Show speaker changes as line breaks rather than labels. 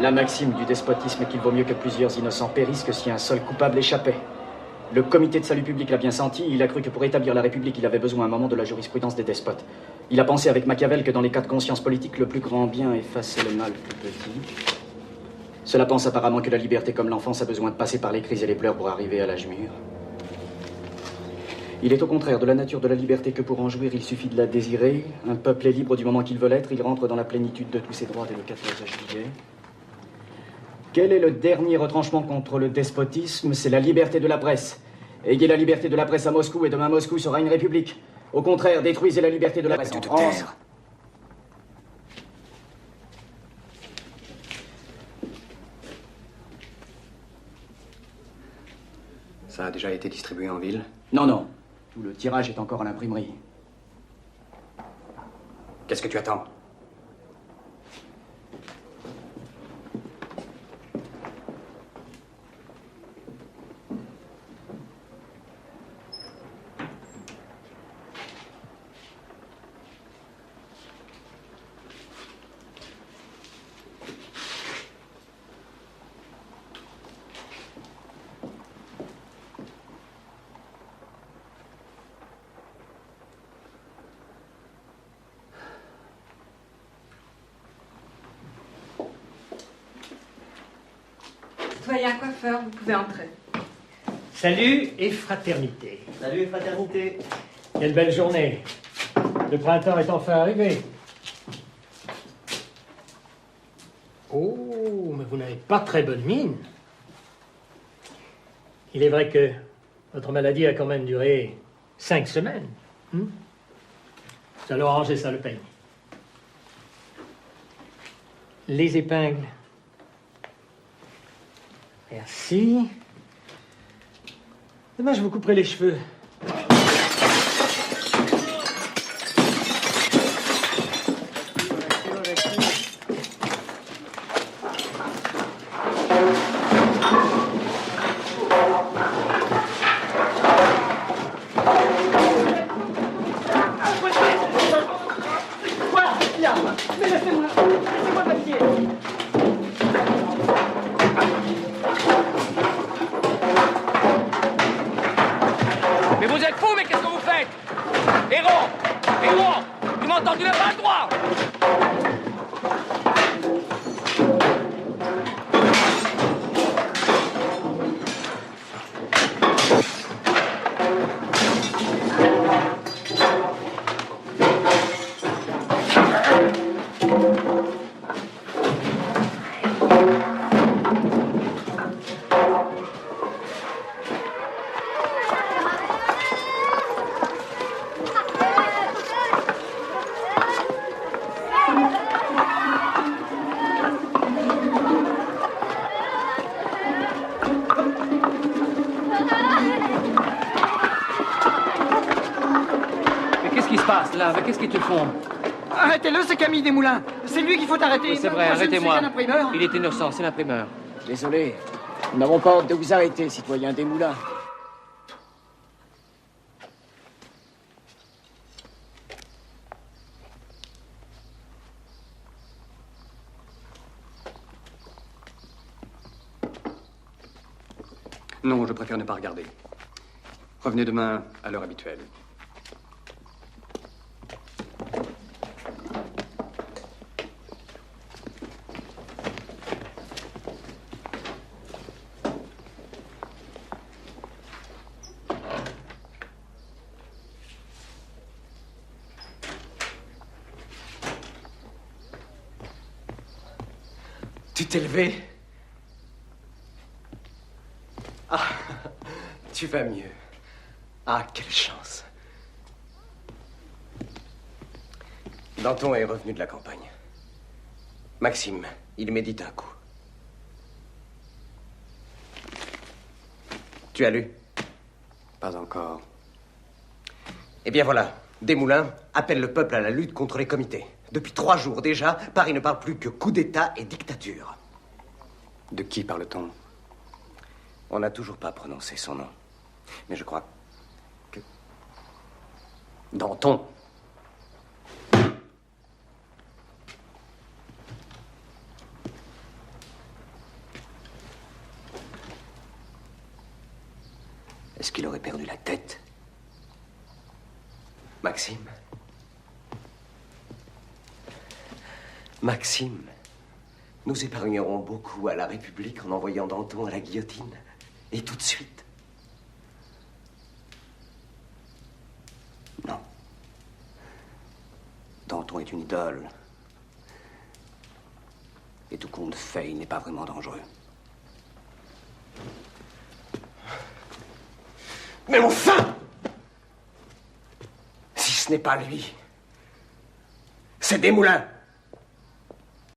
La maxime du despotisme est qu'il vaut mieux que plusieurs innocents périssent que si un seul coupable échappait. Le comité de salut public l'a bien senti, il a cru que pour établir la République, il avait besoin à un moment de la jurisprudence des despotes. Il a pensé avec Machiavel que dans les cas de conscience politique, le plus grand bien effaçait le mal plus petit. Cela pense apparemment que la liberté comme l'enfance a besoin de passer par les cris et les pleurs pour arriver à l'âge mûr. Il est au contraire de la nature de la liberté que pour en jouir, il suffit de la désirer. Un peuple est libre du moment qu'il veut l'être, il rentre dans la plénitude de tous ses droits dès le 14 juillet. Quel est le dernier retranchement contre le despotisme? C'est la liberté de la presse. Ayez la liberté de la presse à Moscou et demain Moscou sera une république. Au contraire, détruisez la liberté de la presse en France.
Ça a déjà été distribué en ville?
Non, non. Tout le tirage est encore à l'imprimerie.
Qu'est-ce que tu attends?
Soyez un coiffeur, vous pouvez entrer.
Salut et fraternité.
Salut et fraternité.
Quelle belle journée. Le printemps est enfin arrivé. Oh, mais vous n'avez pas très bonne mine. Il est vrai que votre maladie a quand même duré 5 semaines. Nous allons arranger ça, le peigne. Les épingles. Merci. Demain, je vous couperai les cheveux.
Qu'est-ce qu'ils te font?
Arrêtez-le, c'est Camille Desmoulins. C'est lui qu'il faut arrêter.
C'est vrai, arrêtez-moi. Il est innocent, c'est l'imprimeur.
Désolé, nous n'avons pas honte de vous arrêter, citoyen Desmoulins.
Non, je préfère ne pas regarder. Revenez demain à l'heure habituelle.
Tu t'es levé? Ah, tu vas mieux. Ah, quelle chance. Danton est revenu de la campagne. Maxime, il médite un coup. Tu as lu?
Pas encore.
Eh bien voilà, Desmoulins appelle le peuple à la lutte contre les comités. Depuis 3 jours déjà, Paris ne parle plus que coup d'État et dictature.
De qui parle-t-on?
On n'a toujours pas prononcé son nom. Mais je crois que... Danton. Est-ce qu'il aurait perdu la tête? Maxime? Maxime, nous épargnerons beaucoup à la République en envoyant Danton à la guillotine. Et tout de suite. Non. Danton est une idole. Et tout compte fait, il n'est pas vraiment dangereux. Mais enfin! Si ce n'est pas lui, c'est Desmoulins.